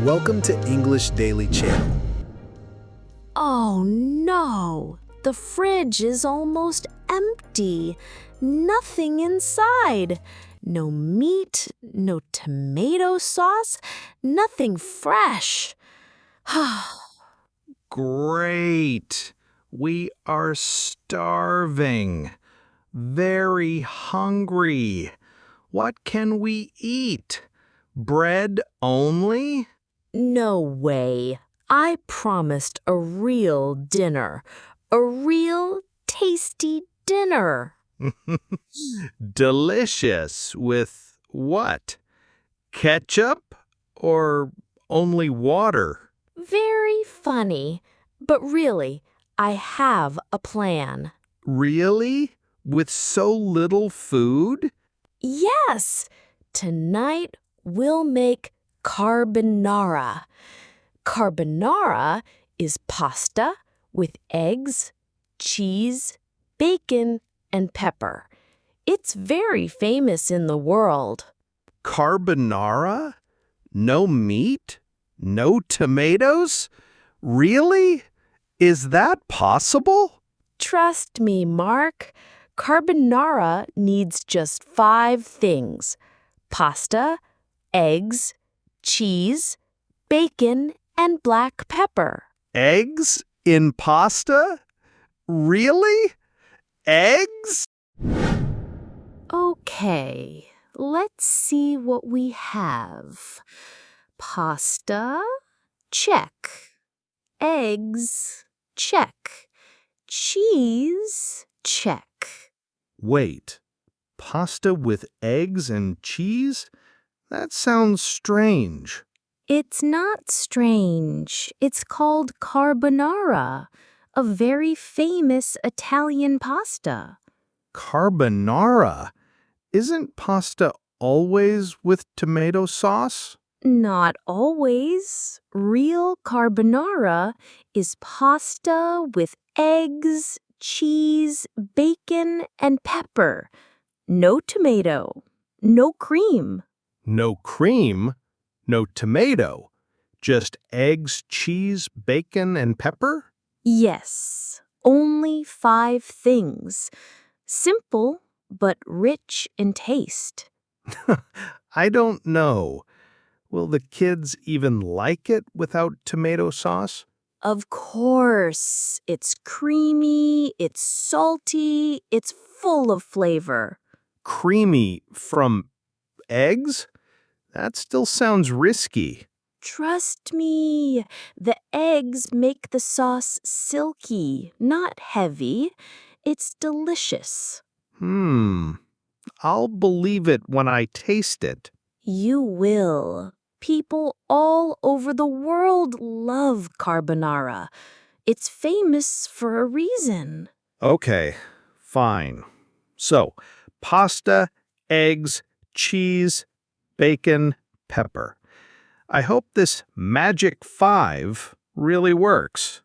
Welcome to English Daily Channel. Oh no! The fridge is almost empty. Nothing inside. No meat, no tomato sauce, nothing fresh. Great. We are starving. Very hungry. What can we eat? Bread only? No way. I promised a real dinner. A real tasty dinner. Delicious. With what? Ketchup or only water? Very funny. But really, I have a plan. Really? With so little food? Yes! Tonight we'll make carbonara. Carbonara is pasta with eggs, cheese, bacon, and pepper. It's very famous in the world. Carbonara? No meat? No tomatoes? Really? Is that possible? Trust me, Mark. Carbonara needs just 5 things: pasta, eggs, cheese, bacon, and black pepper. Eggs in pasta? Really? Eggs? Okay, let's see what we have. Pasta? Check. Eggs? Check. Cheese? Check. Wait, pasta with eggs and cheese? That sounds strange. It's not strange. It's called carbonara, a very famous Italian pasta. Carbonara? Isn't pasta always with tomato sauce? Not always. Real carbonara is pasta with eggs, cheese, bacon, and pepper. No tomato. No cream. No cream? No tomato? Just eggs, cheese, bacon, and pepper? Yes, only 5 things. Simple, but rich in taste. I don't know. Will the kids even like it without tomato sauce? Of course, it's creamy, it's salty, it's full of flavor. Creamy from eggs? That still sounds risky. Trust me, the eggs make the sauce silky, not heavy. It's delicious. I'll believe it when I taste it. You will. People all over the world love carbonara. It's famous for a reason. Okay, fine. So, pasta, eggs, cheese, bacon, pepper. I hope this magic 5 really works.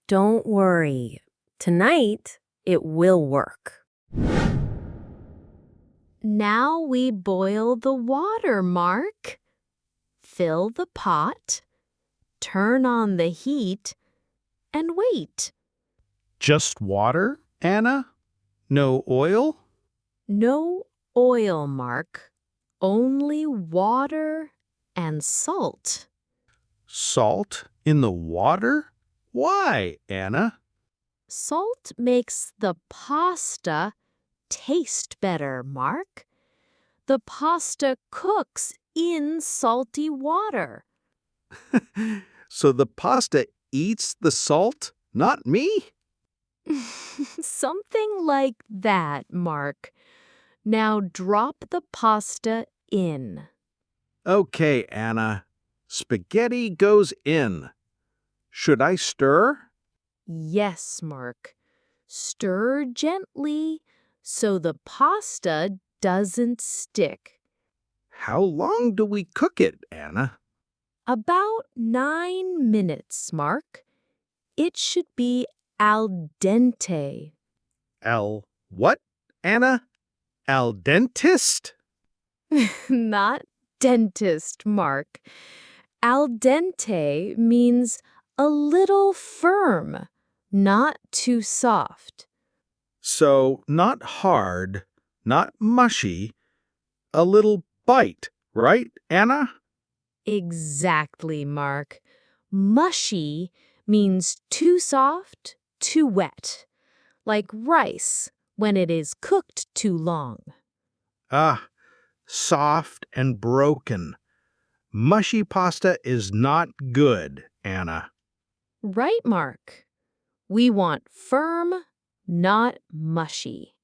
Don't worry. Tonight, it will work. Now we boil the water, Mark. Fill the pot, turn on the heat, and wait. Just water, Anna? No oil? No oil, Mark. Only water and salt. Salt in the water? Why, Anna? Salt makes the pasta taste better, Mark. The pasta cooks in salty water. So the pasta eats the salt, not me? Something like that, Mark. Now drop the pasta in. Okay, Anna. Spaghetti goes in. Should I stir? Yes, Mark. Stir gently so the pasta doesn't stick. How long do we cook it, Anna? About 9 minutes, Mark. It should be al dente. What, Anna? Al dentist? Not dentist, Mark. Al dente means a little firm, not too soft. So, not hard, not mushy, a little bite, right, Anna? Exactly, Mark. Mushy means too soft, too wet, like rice when it is cooked too long. Ah, soft and broken. Mushy pasta is not good, Anna. Right, Mark. We want firm, not mushy.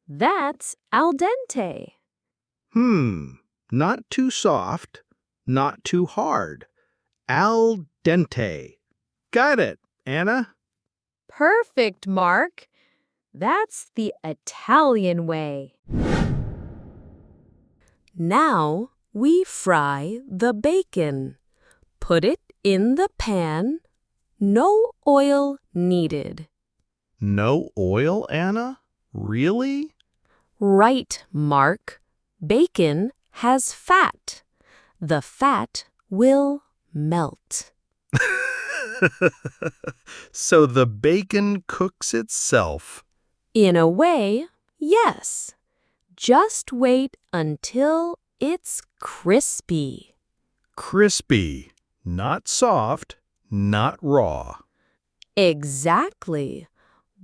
That's al dente. Not too soft, not too hard. Al dente. Got it, Anna. Perfect, Mark. That's the Italian way. Now we fry the bacon. Put it in the pan. No oil needed. No oil, Anna? Really? Right, Mark. Bacon has fat. The fat will melt. So the bacon cooks itself. In a way, yes. Just wait until it's crispy. Crispy, not soft, not raw. Exactly.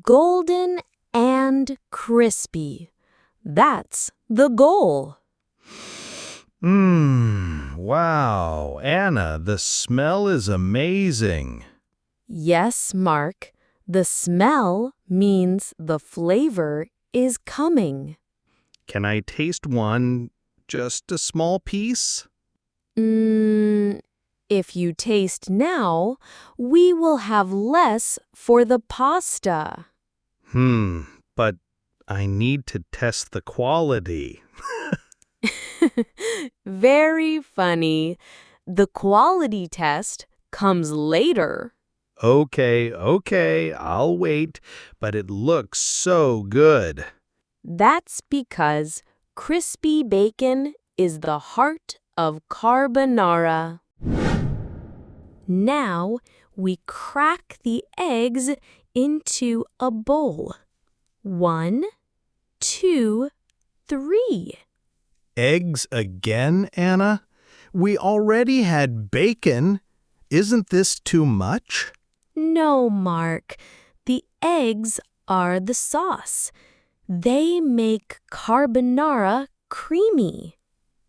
Golden and crispy. That's the goal. Wow, Anna, the smell is amazing. Yes, Mark. The smell means the flavor is coming. Can I taste one, just a small piece? If you taste now, we will have less for the pasta. But I need to test the quality. Very funny. The quality test comes later. Okay, I'll wait, but it looks so good. That's because crispy bacon is the heart of carbonara. Now we crack the eggs into a bowl. 1, 2, 3. Eggs again, Anna? We already had bacon. Isn't this too much? No, Mark. The eggs are the sauce. They make carbonara creamy.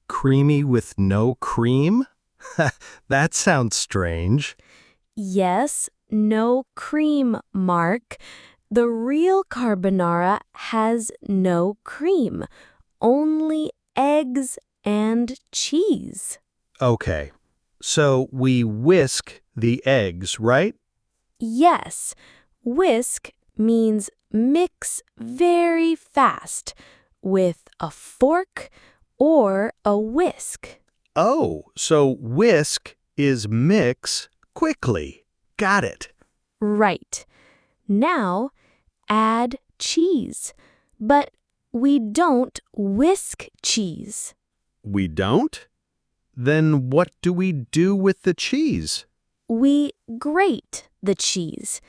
Creamy with no cream? That sounds strange. Yes, no cream, Mark. The real carbonara has no cream, only eggs and cheese. Okay, so we whisk the eggs, right? Yes, whisk means mix very fast with a fork or a whisk. Oh, so whisk is mix quickly. Got it. Right. Now add cheese, but we don't whisk cheese. We don't? Then what do we do with the cheese? We grate the cheese.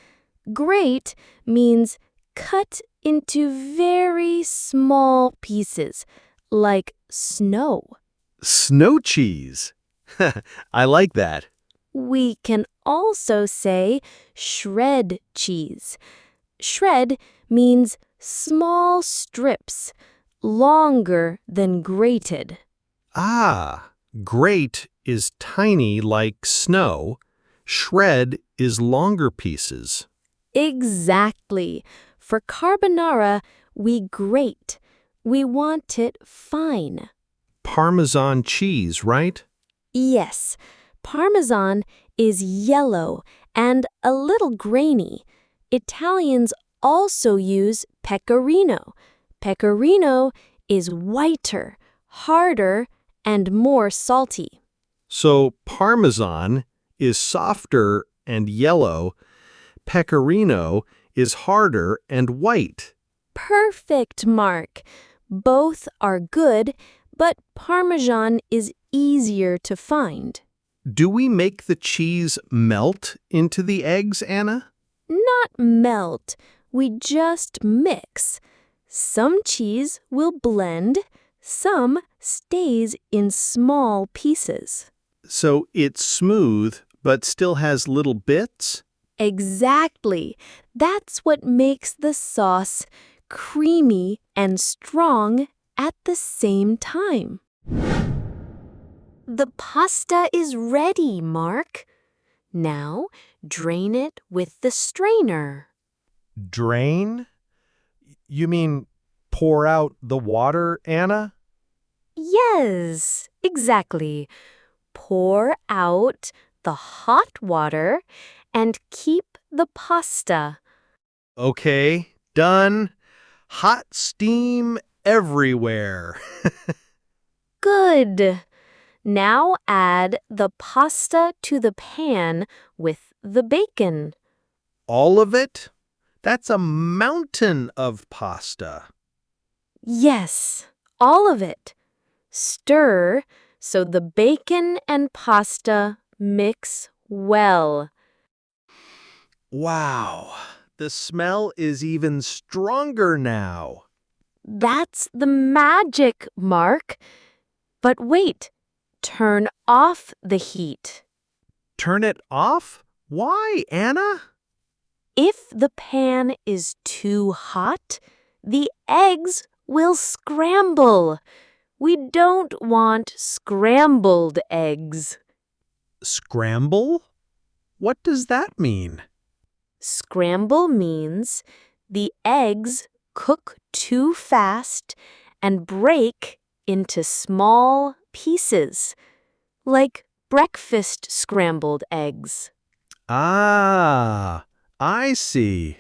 Grate means cut into very small pieces, like snow. Snow cheese. I like that. We can also say shred cheese. Shred means small strips, longer than grated. Ah, grate is tiny like snow. Shred is longer pieces. Exactly. For carbonara, we grate. We want it fine. Parmesan cheese, right? Yes, Parmesan is yellow and a little grainy. Italians also use pecorino. Pecorino is whiter, harder, and more salty. So Parmesan is softer and yellow. Pecorino is harder and white. Perfect, Mark. Both are good, but Parmesan is easier to find. Do we make the cheese melt into the eggs, Anna? Not melt, we just mix. Some cheese will blend, some stays in small pieces. So it's smooth, but still has little bits? Exactly. That's what makes the sauce creamy and strong at the same time. The pasta is ready, Mark. Now drain it with the strainer. Drain? You mean pour out the water, Anna? Yes, exactly. Pour out the hot water and keep the pasta. Okay, done. Hot steam everywhere. Good. Now add the pasta to the pan with the bacon. All of it? That's a mountain of pasta. Yes, all of it. Stir so the bacon and pasta mix well. Wow, the smell is even stronger now. That's the magic, Mark. But wait, turn off the heat. Turn it off? Why, Anna? If the pan is too hot, the eggs will scramble. We don't want scrambled eggs. Scramble? What does that mean? Scramble means the eggs cook too fast and break into small pieces, like breakfast scrambled eggs. Ah, I see.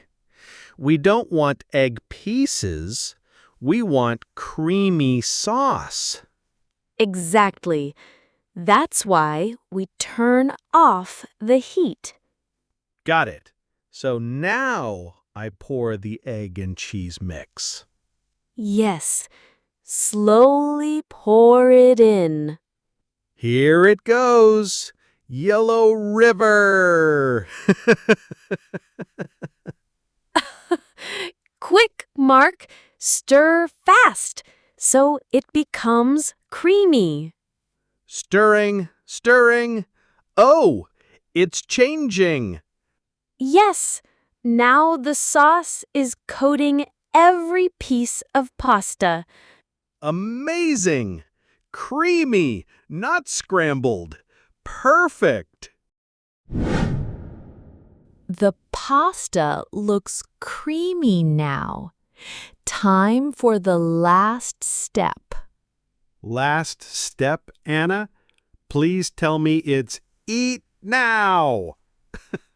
We don't want egg pieces. We want creamy sauce. Exactly. That's why we turn off the heat. Got it. So now I pour the egg and cheese mix. Yes, slowly pour it in. Here it goes. Yellow River. Quick, Mark, stir fast so it becomes creamy. Stirring, stirring. Oh, it's changing. Yes, now the sauce is coating every piece of pasta. Amazing. Creamy, not scrambled. Perfect. The pasta looks creamy now. Time for the last step. Last step, Anna. Please tell me it's eat now.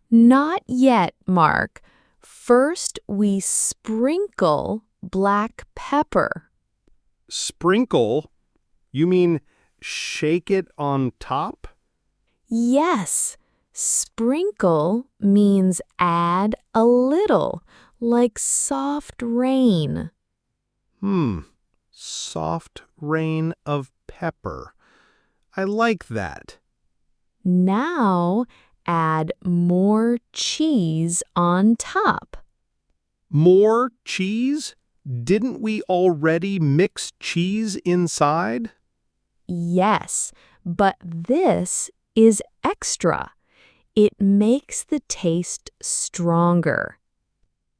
Not yet, Mark. First, we sprinkle black pepper. Sprinkle? You mean shake it on top? Yes, sprinkle means add a little, like soft rain. Soft rain of pepper. I like that. Now, add more cheese on top. More cheese? Didn't we already mix cheese inside? Yes, but this is extra. It makes the taste stronger.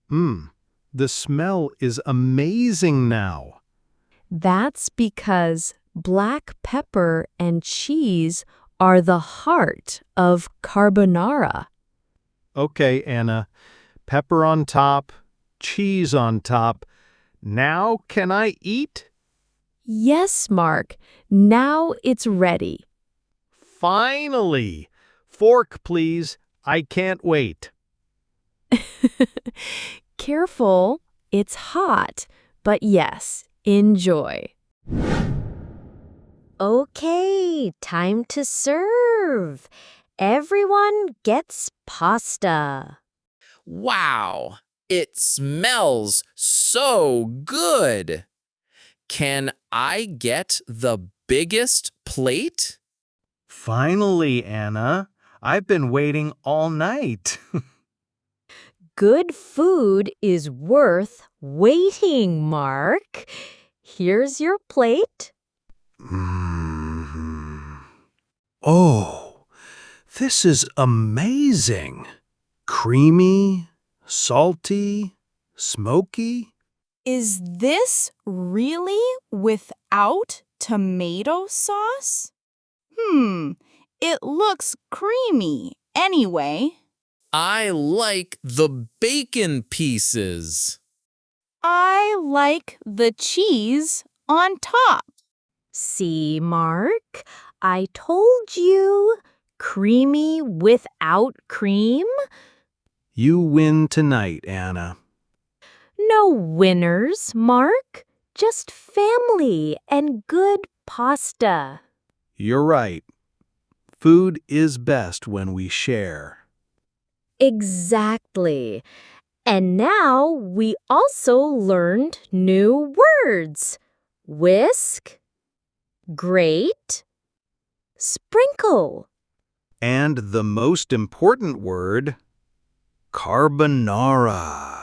The smell is amazing now. That's because black pepper and cheese are the heart of carbonara. Okay, Anna. Pepper on top, cheese on top. Now can I eat? Yes, Mark. Now it's ready. Finally! Fork, please. I can't wait. Careful, it's hot, but yes, enjoy. Okay, time to serve. Everyone gets pasta. Wow, it smells so good. Can I get the biggest plate? Finally, Anna. I've been waiting all night. Good food is worth waiting, Mark. Here's your plate. Mm. Oh, this is amazing. Creamy, salty, smoky. Is this really without tomato sauce? It looks creamy anyway. I like the bacon pieces. I like the cheese on top. See, Mark? I told you. Creamy without cream? You win tonight, Anna. No winners, Mark. Just family and good pasta. You're right. Food is best when we share. Exactly. And now we also learned new words. Whisk, grate, sprinkle. And the most important word, carbonara.